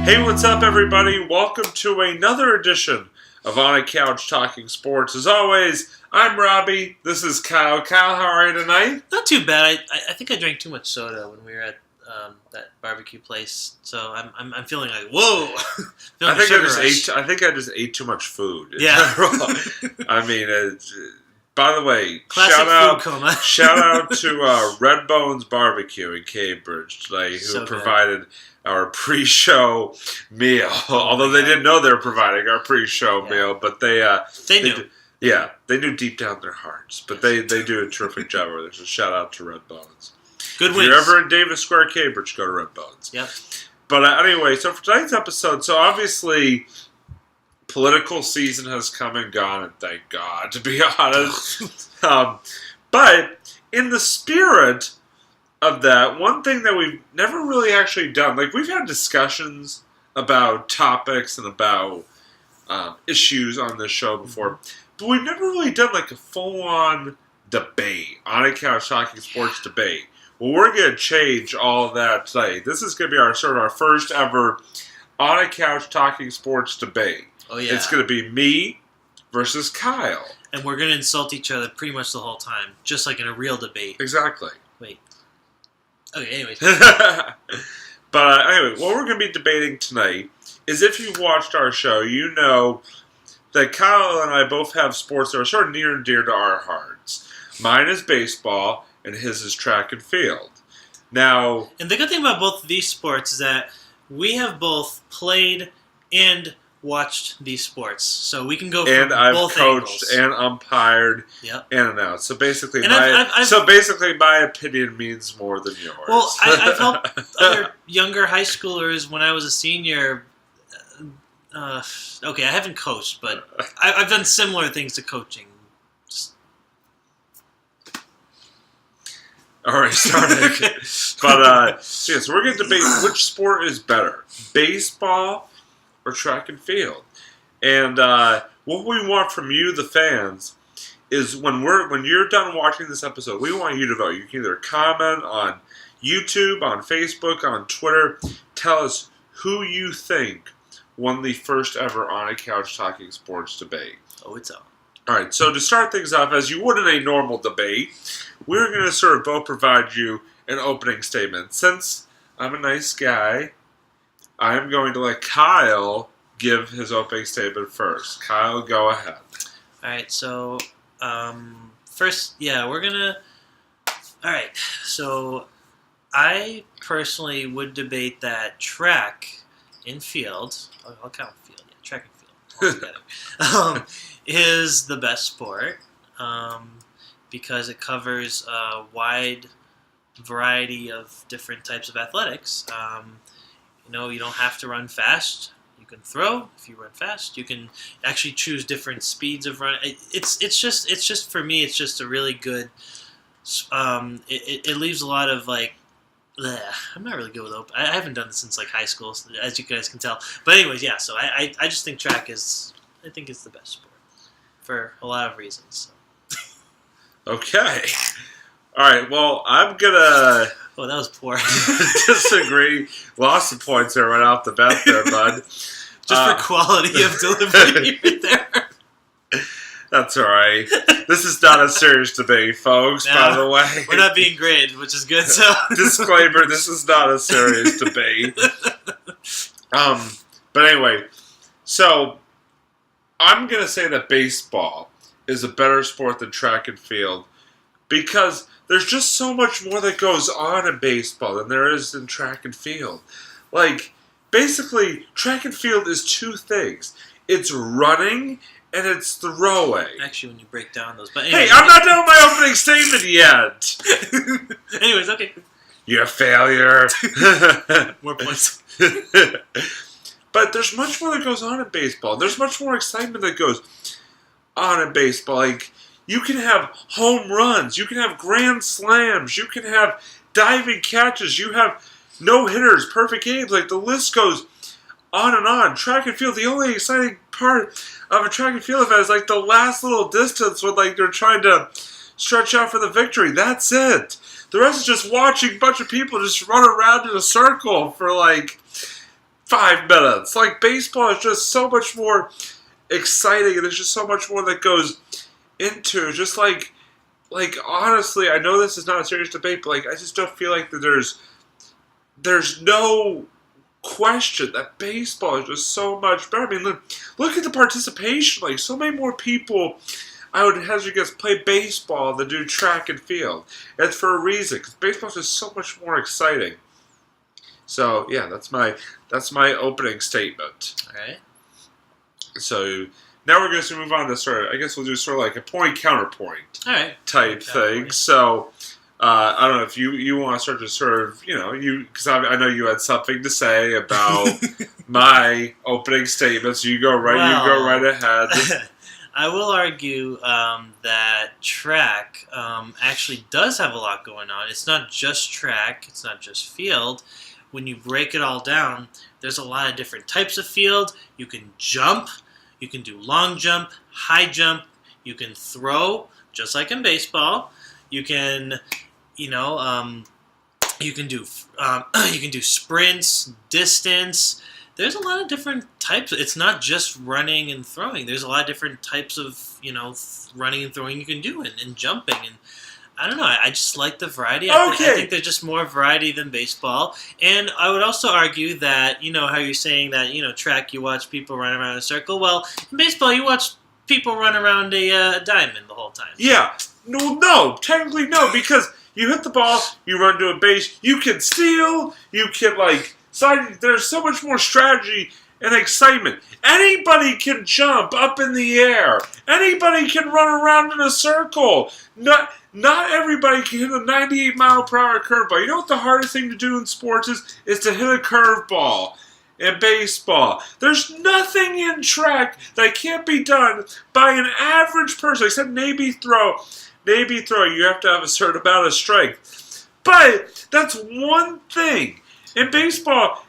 Hey, what's up, everybody? Welcome to another edition of On a Couch Talking Sports. As always, I'm Robbie. This is Kyle. Kyle, how are you tonight? Not too bad. I think I drank too much soda when we were at that barbecue place, so I'm feeling like whoa. I think I just ate too much food. Yeah. I mean, by the way, Classic food coma. shout out to Red Bones Barbecue in Cambridge today, who So provided our pre-show meal. Although they didn't know they were providing our pre-show meal, but they knew. They knew deep down their hearts. But they do a terrific job over there. So shout out to Red Bones. Good wins. If you're ever in Davis Square, Cambridge, go to Red Bones. Yep. But anyway, so for tonight's episode, so obviously political season has come and gone, and thank God, to be honest. But in the spirit of that, one thing that we've never really actually done, like we've had discussions about topics and about issues on this show before, but we've never really done like a full-on debate, on a couch talking sports debate. Well, we're going to change all of that today. This is going to be our first ever on a couch talking sports debate. Oh yeah, it's going to be me versus Kyle, and we're going to insult each other pretty much the whole time, just like in a real debate. Exactly. Wait. Okay. Anyways. But anyway, what we're going to be debating tonight is, if you've watched our show, you know that Kyle and I both have sports that are sort of near and dear to our hearts. Mine is baseball, and his is track and field. Now, and the good thing about both of these sports is that we have both played and watched these sports, so we can go from both angles. And umpired, yep, and announced. So basically, I've my opinion means more than yours. Well, I've helped other younger high schoolers when I was a senior. Okay, I haven't coached, but I've done similar things to coaching. Already started. But, so we're going to debate which sport is better, baseball or track and field. And what we want from you, the fans, is when you're done watching this episode, we want you to vote. You can either comment on YouTube, on Facebook, on Twitter. Tell us who you think won the first ever On a Couch Talking Sports debate. Oh, it's on. All right, so to start things off, as you would in a normal debate, we're going to sort of both provide you an opening statement. Since I'm a nice guy, I'm going to let Kyle give his opening statement first. Kyle, go ahead. All right, so first, we're going to... All right, so I personally would debate that track and field... I'll count field, yeah, track and field altogether. Is the best sport because it covers a wide variety of different types of athletics. You don't have to run fast. You can throw. If you run fast, you can actually choose different speeds of run. It's just for me. It's just a really good. It leaves a lot of like. Bleh. I'm not really good with open. I haven't done this since like high school, as you guys can tell. But anyways, yeah. So I just think track is. I think it's the best sport. For a lot of reasons. Okay. All right, well, I'm going to... Oh, that was poor. disagree. Lost some points there right off the bat there, bud. Just for quality of delivery right there. That's all right. This is not a serious debate, folks, by the way. We're not being graded, which is good. So disclaimer, this is not a serious debate. But anyway, so... I'm going to say that baseball is a better sport than track and field because there's just so much more that goes on in baseball than there is in track and field. Like, basically, track and field is two things. It's running and it's throwing. Actually, when you break down those... But anyways, hey, I'm not done with my opening statement yet! Anyways, okay. You're a failure. More points. But there's much more that goes on in baseball. There's much more excitement that goes on in baseball. Like, you can have home runs. You can have grand slams. You can have diving catches. You have no-hitters, perfect games. Like, the list goes on and on. Track and field, the only exciting part of a track and field event is, like, the last little distance when, like, they're trying to stretch out for the victory. That's it. The rest is just watching a bunch of people just run around in a circle for, like... 5 minutes. Like, baseball is just so much more exciting, and there's just so much more that goes into just like honestly, I know this is not a serious debate, but like I just don't feel like that there's no question that baseball is just so much better. I mean, look at the participation. Like, so many more people, I would hazard a guess, play baseball than do track and field. It's for a reason, because baseball is just so much more exciting. So yeah, that's my opening statement. All right. So now we're going to move on to sort of, I guess we'll do sort of like a point counterpoint type thing. So I don't know if you want to start to sort of, because I know you had something to say about my opening statements. You go right ahead. I will argue that track actually does have a lot going on. It's not just track. It's not just field. When you break it all down, there's a lot of different types of field. You can jump. You can do long jump, high jump. You can throw, just like in baseball. You can, you can do sprints, distance. There's a lot of different types. It's not just running and throwing. There's a lot of different types of, running and throwing you can do and jumping. And I don't know. I just like the variety. I think there's just more variety than baseball. And I would also argue that, how you're saying that, track, you watch people run around in a circle. Well, in baseball, you watch people run around a diamond the whole time. Yeah. No, technically no, because you hit the ball, you run to a base, you can steal, you can, side. There's so much more strategy and excitement. Anybody can jump up in the air. Anybody can run around in a circle. Not everybody can hit a 98-mile-per-hour curveball. You know what the hardest thing to do in sports is to hit a curveball in baseball. There's nothing in track that can't be done by an average person, except maybe throw. You have to have a certain amount of strength. But that's one thing. In baseball,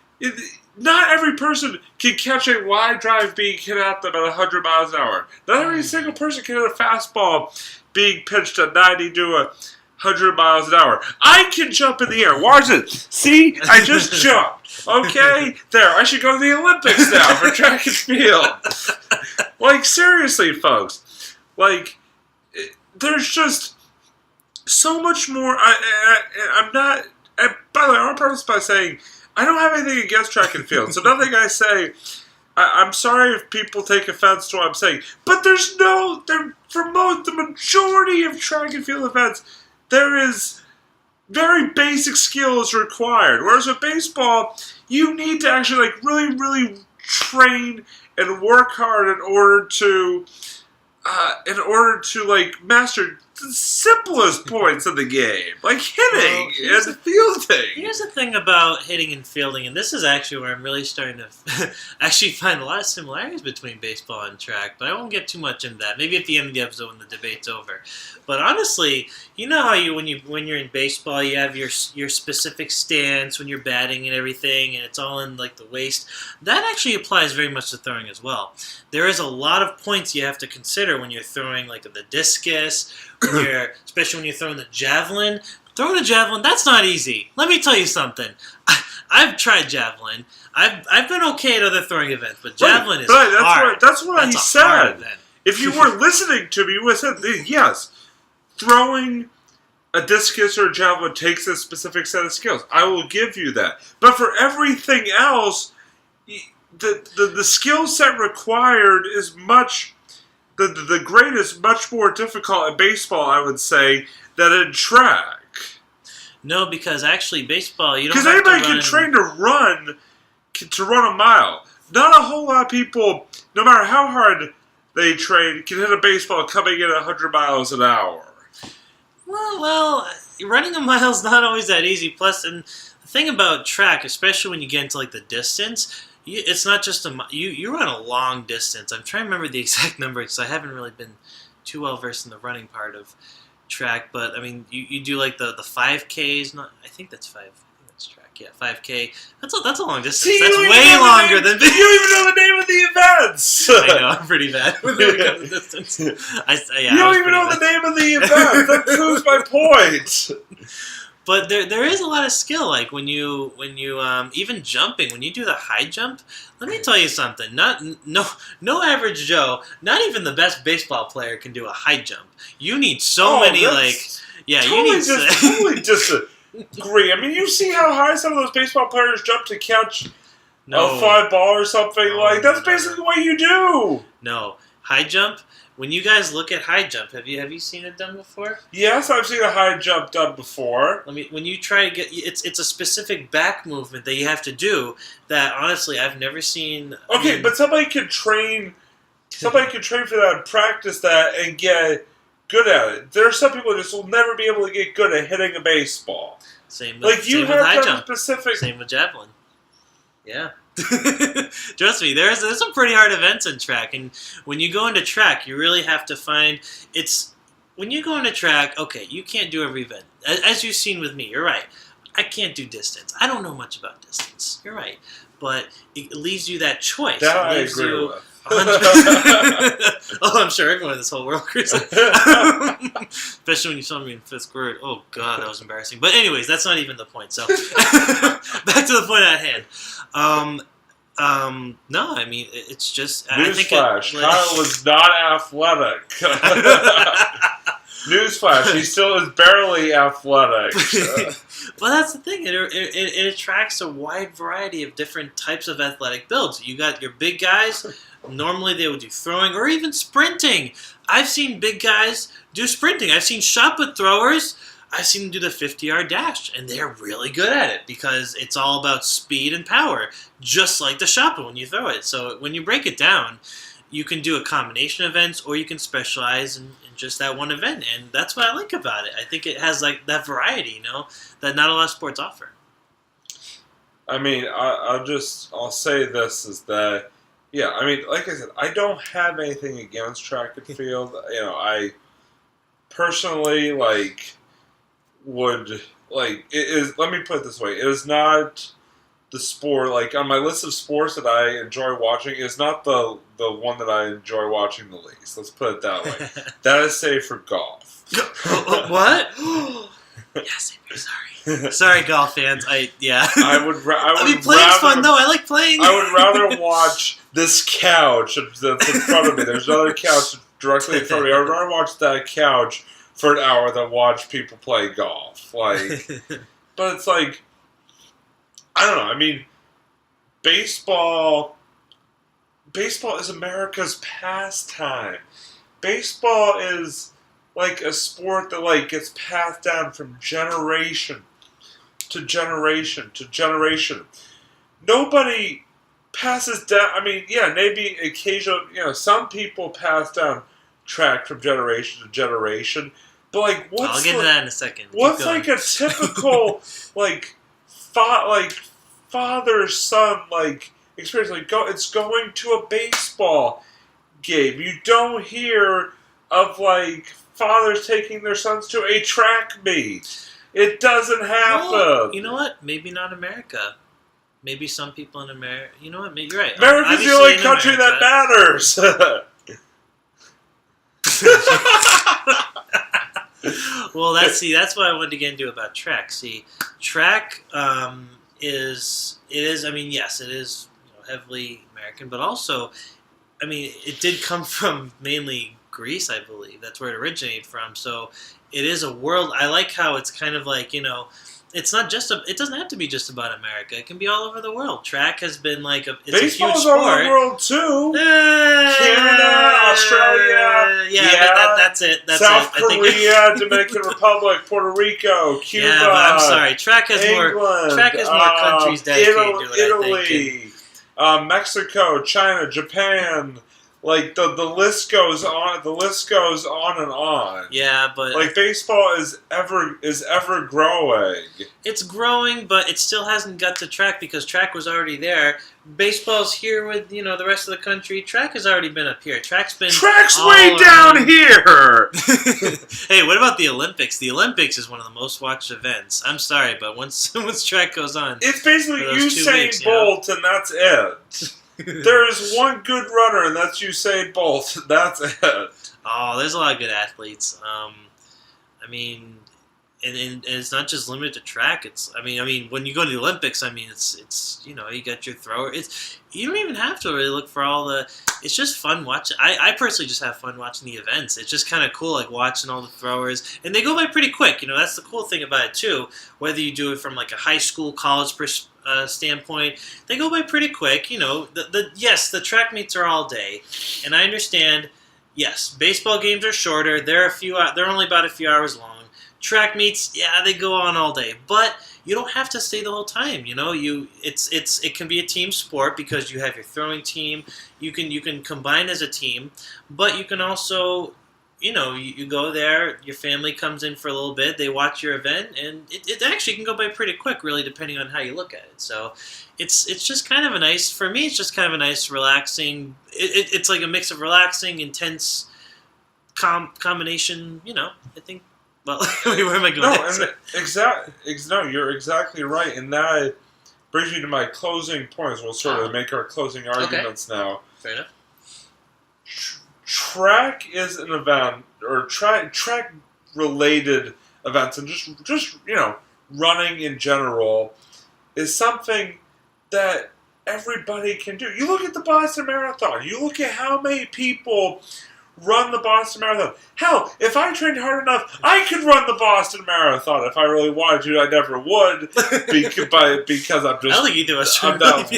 not every person can catch a wide drive being hit at them at 100 miles an hour. Not every single person can hit a fastball being pitched at 90 to 100 miles an hour. I can jump in the air. Watch it. See? I just jumped. Okay? There. I should go to the Olympics now for track and field. Seriously, folks. There's just so much more. I'm not... by the way, I want to preface by saying I don't have anything against track and field. So nothing I say... I'm sorry if people take offense to what I'm saying, but for the majority of track and field events, there is very basic skills required. Whereas with baseball, you need to actually really, really train and work hard in order to master the simplest points of the game, like hitting and fielding. Here's the thing about hitting and fielding, and this is actually where I'm really starting to actually find a lot of similarities between baseball and track, but I won't get too much into that. Maybe at the end of the episode when the debate's over. But honestly, you know how when you're in baseball, you have your specific stance when you're batting and everything, and it's all in the waist. That actually applies very much to throwing as well. There is a lot of points you have to consider when you're throwing the discus, especially when you're throwing the javelin. Throwing a javelin, that's not easy. Let me tell you something. I've tried javelin. I've been okay at other throwing events, but javelin is hard. That's what he said. If you were listening to me, you would have said, yes, throwing a discus or a javelin takes a specific set of skills. I will give you that. But for everything else, the skill set required is much... The grade is much more difficult in baseball, I would say, than in track. No, because actually baseball, you don't. Because anybody can train to run a mile. Not a whole lot of people, no matter how hard they train, can hit a baseball coming in 100 miles an hour. Well, running a mile is not always that easy. Plus, and the thing about track, especially when you get into the distance. It's not just you run a long distance. I'm trying to remember the exact number because I haven't really been too well versed in the running part of track. But I mean, you do the 5Ks. I think that's 5. I think that's track. Yeah, 5K. That's a long distance. See, that's way longer than. You don't even know the name of the events. I know, I'm pretty bad with the distance. You don't even know the name of the event. That proves my point. But there is a lot of skill. Like when you even jumping, when you do the high jump, let me tell you something. No average Joe, not even the best baseball player can do a high jump. You need so many totally totally disagree. I mean, you see how high some of those baseball players jump to catch a fly ball or something. That's basically what you do. No, high jump. When you guys look at high jump, have you seen it done before? Yes, I've seen a high jump done before. When you try to get it's a specific back movement that you have to do that honestly I've never seen. Okay, but somebody could train for that and practice that and get good at it. There are some people who just will never be able to get good at hitting a baseball. Same with high jump. Same with javelin. Yeah. Trust me, there's some pretty hard events in track, and when you go into track, you really have to find when you go into track. Okay, you can't do every event, as you've seen with me. You're right. I can't do distance. I don't know much about distance. You're right, but it leaves you that choice. That I agree with. Oh, I'm sure everyone in this whole world agrees. Especially when you saw me in 5th grade. Oh God, that was embarrassing. But anyways, that's not even the point. So back to the point at hand. No, I mean it's just. Newsflash: Kyle was not athletic. Newsflash: he still is barely athletic. But that's the thing. It attracts a wide variety of different types of athletic builds. You got your big guys. Normally they would do throwing or even sprinting. I've seen big guys do sprinting. I've seen shot put throwers. I've seen them do the 50-yard dash, and they're really good at it because it's all about speed and power, just like the shot put when you throw it. So when you break it down, you can do a combination of events, or you can specialize in just that one event, and that's what I like about it. I think it has like that variety, that not a lot of sports offer. I mean, I'll say this is that, yeah, I mean, like I said, I don't have anything against track and field. I personally would it is. Let me put it this way: it is not the sport on my list of sports that I enjoy watching. It's not the one that I enjoy watching the least. Let's put it that way. That is safe for golf. What? Yes, I'm sorry. Sorry, golf fans. I mean, playing's fun though. I like playing. I would rather watch this couch that's in front of me. There's another couch directly in front of me. I would rather watch that couch for an hour than watch people play golf. But it's I don't know. I mean, baseball is America's pastime. Baseball is a sport that gets passed down from generation to generation to generation. Nobody passes down. I mean, yeah, maybe occasional. Some people pass down track from generation to generation. But what's I'll get to that in a second. What's a typical father son experience? It's going to a baseball game. You don't hear of fathers taking their sons to a track meet. It doesn't happen. Well, you know what? Maybe not America. Maybe some people in America. You know what? You're right. America's the only country that matters. Well, that's what I wanted to get into about track. See, track is. I mean, yes, it is heavily American, but also, I mean, it did come from mainly Greece, I believe. That's where it originated from. So it is a world. I like how it's kind of it's not just it doesn't have to be just about America. It can be all over the world. Track has been it's a huge sport. Baseball's all over the world too. Canada, Australia, that's it. South Korea, Dominican Republic, Puerto Rico, Cuba. Yeah, but I'm sorry. Track has England, more countries dedicated to it. Italy, Mexico, China, Japan. The list goes on. The list goes on and on. Yeah, but baseball is ever growing. It's growing, but it still hasn't got to track because track was already there. Baseball's here with the rest of the country. Track has already been up here. Track's way down here. Hey, what about the Olympics? The Olympics is one of the most watched events. I'm sorry, but once track goes on, it's basically Usain Bolt, and that's it. There is one good runner, and that's Usain Bolt. That's it. Oh, there's a lot of good athletes. I mean, and it's not just limited to track. I mean, when you go to the Olympics, I mean, it's you got your thrower. You don't even have to really look for all the. It's just fun watching. I personally just have fun watching the events. It's just kind of cool, like watching all the throwers, and they go by pretty quick. That's the cool thing about it too. Whether you do it from like a high school, college standpoint, they go by pretty quick. Yes, the track meets are all day, and I understand. Yes, baseball games are shorter. They're only about a few hours long. Track meets, yeah, they go on all day, but you don't have to stay the whole time. It can be a team sport because you have your throwing team. You can combine as a team, but you can also, you go there. Your family comes in for a little bit. They watch your event, and it actually can go by pretty quick, really, depending on how you look at it. So, it's just kind of a nice, for me. It's just kind of a nice, relaxing. It's like a mix of relaxing, intense, combination. I think. Well, where am I going? No, you're exactly right, and that brings me to my closing points. We'll sort of make our closing arguments now. Fair enough. Track is an event, or track-related events, and just running in general is something that everybody can do. You look at the Boston Marathon. You look at how many people run the Boston Marathon. Hell, if I trained hard enough, I could run the Boston Marathon if I really wanted to. I never would, because I'm just. I don't think either of us I'm not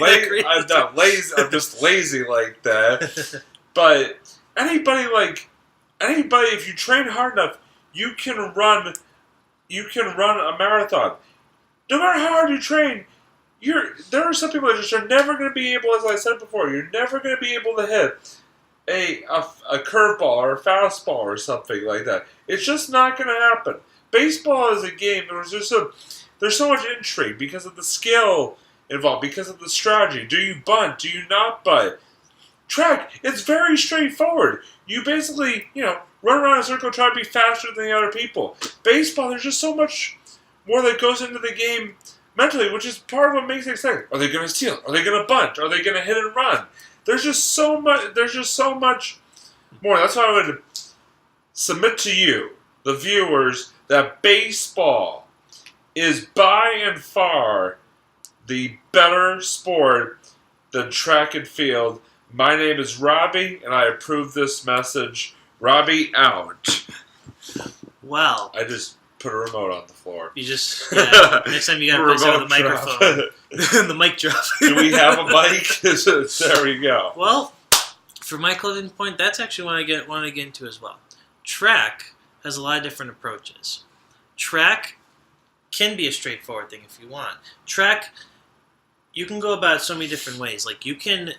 lazy. I'm just lazy like that. But anybody, if you train hard enough, you can run a marathon. No matter how hard you train, there are some people that just are never going to be able, as I said before, you're never going to be able to hit a curveball or a fastball or something like that. It's just not going to happen. Baseball is a game. There's so much intrigue because of the skill involved, because of the strategy. Do you bunt? Do you not bunt? Track, it's very straightforward. You basically, run around in a circle, try to be faster than the other people. Baseball, there's just so much more that goes into the game mentally, which is part of what makes it exciting. Are they going to steal? Are they going to bunt? Are they going to hit and run? There's just so much more. That's why I would submit to you, the viewers, that baseball is by and far the better sport than track and field. My name is Robbie, and I approve this message. Robbie out. Well, I just put a remote on the floor. You just next time you got to place it with a microphone. The mic drop. Do we have a mic? There we go. Well, for my closing point, that's actually what I want to get into as well. Track has a lot of different approaches. Track can be a straightforward thing if you want. Track, you can go about it so many different ways. Like it can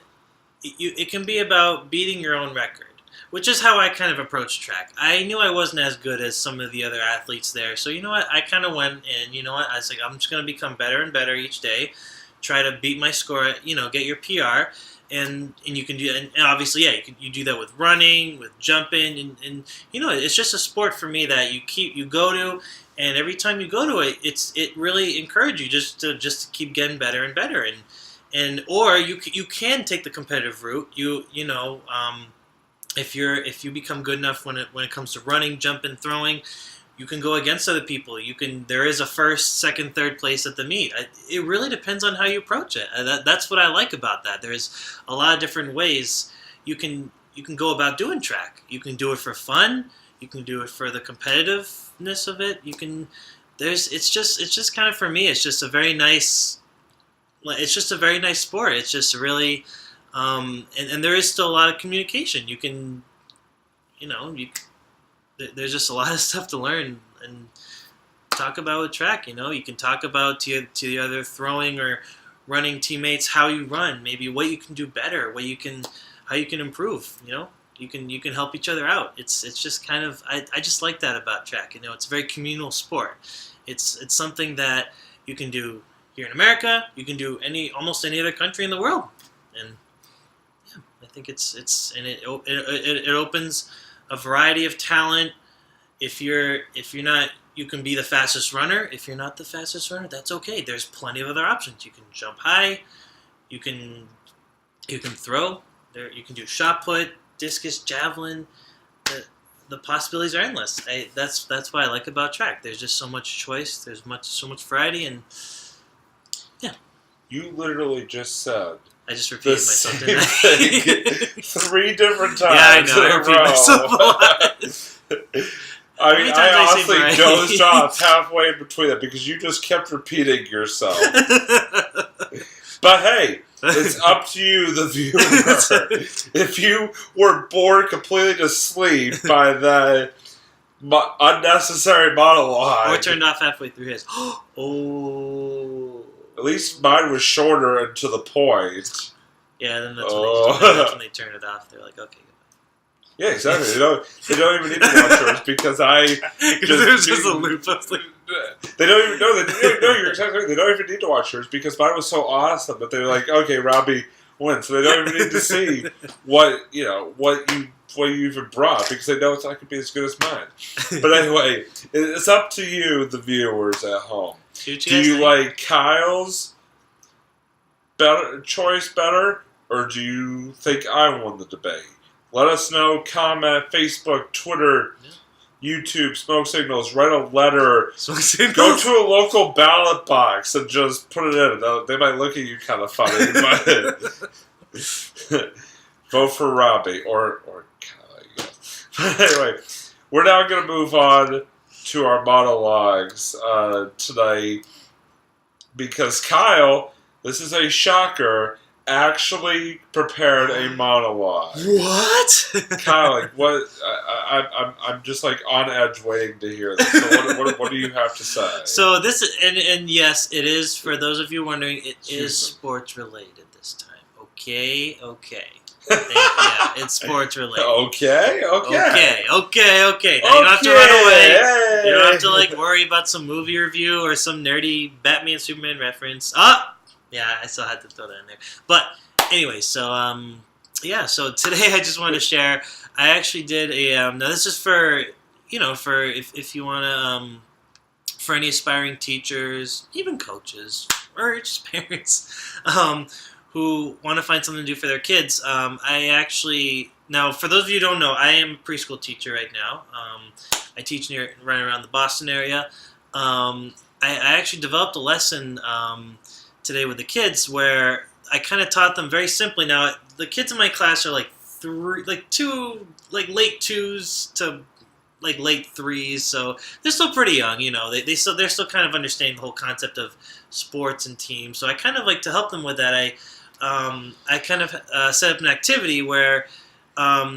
be about beating your own record, which is how I kind of approached track. I knew I wasn't as good as some of the other athletes there, so you know what? I kind of went and I was like, I'm just going to become better and better each day, try to beat my score, get your PR, and you can do, and obviously, yeah, you do that with running, with jumping, and it's just a sport for me that you go to, and every time you go to it, it really encourages you just to keep getting better and better, or you can take the competitive route, if you become good enough when it comes to running, jumping, throwing, you can go against other people. There is a first, second, third place at the meet. It really depends on how you approach it. That's what I like about that. There's a lot of different ways you can go about doing track. You can do it for fun. You can do it for the competitiveness of it. It's just kind of, for me, it's just a very nice. It's just a very nice sport. It's just really. And there is still a lot of communication. You can, there's just a lot of stuff to learn and talk about with track. You can talk about to the other throwing or running teammates how you run, maybe what you can do better, how you can improve. You can help each other out. It's just kind of I just like that about track. It's a very communal sport. It's something that you can do here in America. You can do almost any other country in the world, and I think it opens a variety of talent. If you're not, you can be the fastest runner. If you're not the fastest runner, that's okay. There's plenty of other options. You can jump high. You can throw. You can do shot put, discus, javelin. the possibilities are endless. That's what I like about track. There's just so much choice. There's so much variety, and You literally just said I just the repeated myself. same Didn't thing 3 different times. Yeah, I know. I in a repeat myself a lot. I How mean, many I times I say honestly variety? dozed off halfway in between that because you just kept repeating yourself. But hey, it's up to you, the viewer. If you were bored completely to sleep by the unnecessary monologue, Or turned off halfway through his. Oh. at least mine was shorter and to the point. Yeah, then Oh. that's when they turn it off. They're like, okay. Yeah, exactly. They don't even need to watch yours because Because it was just a loop. I was like, They don't even know. You're exactly right. They don't even need to watch yours because mine was so awesome that they're like, okay, Robbie wins. So they don't even need to see what you even brought because they know it's not going to be as good as mine. But anyway, it's up to you, the viewers at home. Do you like Kyle's choice better, or do you think I won the debate? Let us know. Comment, Facebook, Twitter. YouTube, Smoke Signals, write a letter, go to a local ballot box and just put it in. They might look at you kind of funny, but vote for Robbie or Kyle, I guess. Anyway, we're now going to move on to our monologues tonight because Kyle, this is a shocker, actually prepared a monologue. What? Kyle, like what? I'm just like on edge, waiting to hear this. So what do you have to say? So this is, and yes, it is. For those of you wondering, it is sports related this time. Okay. Yeah, it's sports related. Okay. Now you don't have to run away. Hey. You don't have to like worry about some movie review or some nerdy Batman Superman reference. Yeah, I still had to throw that in there. But anyway, so so today I just wanted to share. I actually did a now this is for for if you want to for any aspiring teachers, even coaches or just parents who want to find something to do for their kids. I actually now for those of you who don't know, I am a preschool teacher right now. I teach right around the Boston area. I actually developed a lesson today with the kids where I kind of taught them very simply. Now the kids in my class are like late 2s to like late 3s, so they're still pretty young. They're still kind of understanding the whole concept of sports and teams. So I kind of like to help them with that. I kind of set up an activity where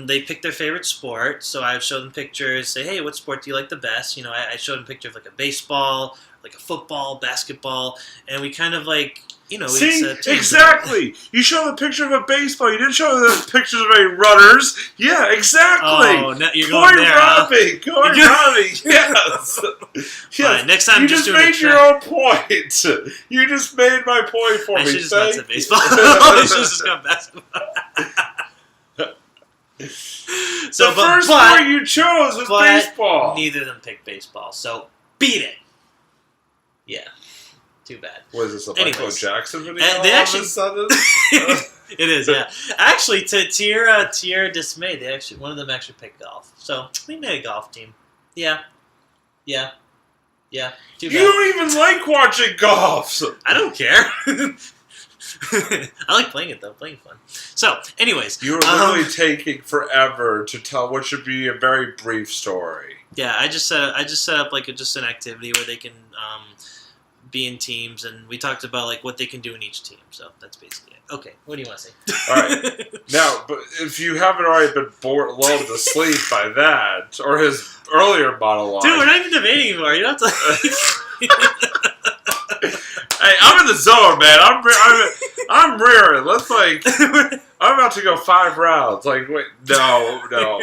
they pick their favorite sport. So I would show them pictures, say, hey, what sport do you like the best? I showed them a picture of like a baseball, like a football, basketball, and we kind of like, See, exactly. You show the picture of a baseball. You didn't show the pictures of any runners. Yeah, exactly. Oh, you're going there, Robbie. Going Robbie. Yes. Fine, next time, you just made your own point. You just made my point for me. I should just not say baseball. I should just gone basketball. So the first sport you chose was baseball. Neither of them picked baseball, so beat it. Yeah. Too bad. What is this, a Michael Jackson video they all of a sudden? It is, yeah. Actually, to your dismay, one of them actually picked golf. So we made a golf team. Yeah. Too bad. You don't even like watching golf. I don't care. I like playing it though. Playing fun. So, anyways, you were literally taking forever to tell what should be a very brief story. Yeah, I just set up like just an activity where they can be in teams, and we talked about like what they can do in each team. So that's basically it. Okay, what do you want to say? All right. Now, but if you haven't already been lulled to sleep by that or his earlier monologue, dude, we're not even debating anymore. You don't have to. Hey, I'm in the zone, man. I'm rearing. Let's like, I'm about to go 5 rounds. Like, wait, no,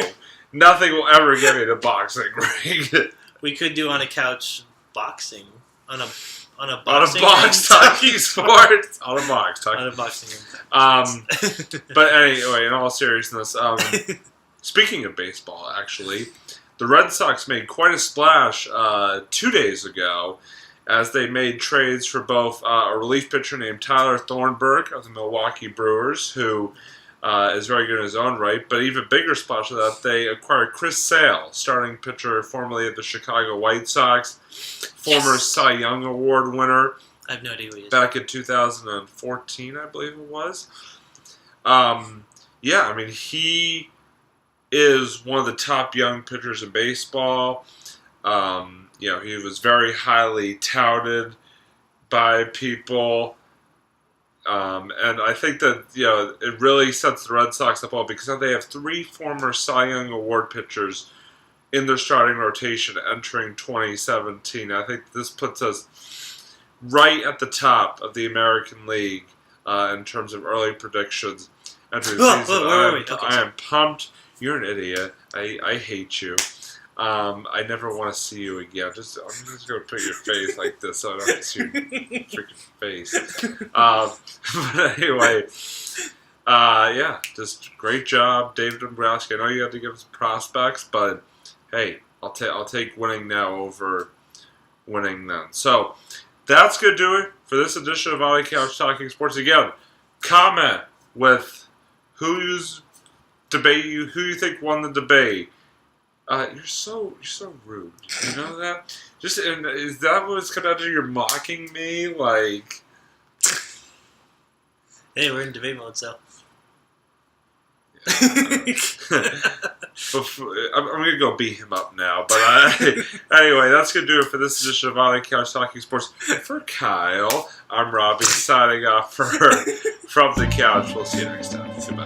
nothing will ever get me to boxing, Greg. We could do on a couch boxing on a box talking sports on a box talking on a boxing. But anyway, in all seriousness, speaking of baseball, actually, the Red Sox made quite a splash 2 days ago, as they made trades for both a relief pitcher named Tyler Thornburg of the Milwaukee Brewers, who is very good in his own right. But even bigger splash of that, they acquired Chris Sale, starting pitcher formerly of the Chicago White Sox, former Cy Young Award winner. I have no idea who he is. Back in 2014, I believe it was. Yeah, I mean, he is one of the top young pitchers in baseball. He was very highly touted by people. And I think that, it really sets the Red Sox up well because now they have 3 former Cy Young Award pitchers in their starting rotation entering 2017. I think this puts us right at the top of the American League in terms of early predictions entering the season. I am pumped. You're an idiot. I hate you. I never want to see you again. I'm just going to put your face like this so I don't see your freaking face. But anyway, just great job, David Dombrowski. I know you had to give us prospects, but hey, I'll take winning now over winning then. So that's going to do it for this edition of On the Couch Talking Sports. Again, comment with who you think won the debate. You're so rude. You know that? Is that what's coming out of you're mocking me? Like, hey, we're in debate mode, so. I'm going to go beat him up now. But anyway, that's going to do it for this edition of On the Couch Talking Sports. For Kyle, I'm Robbie signing off from the couch. We'll see you next time. Goodbye.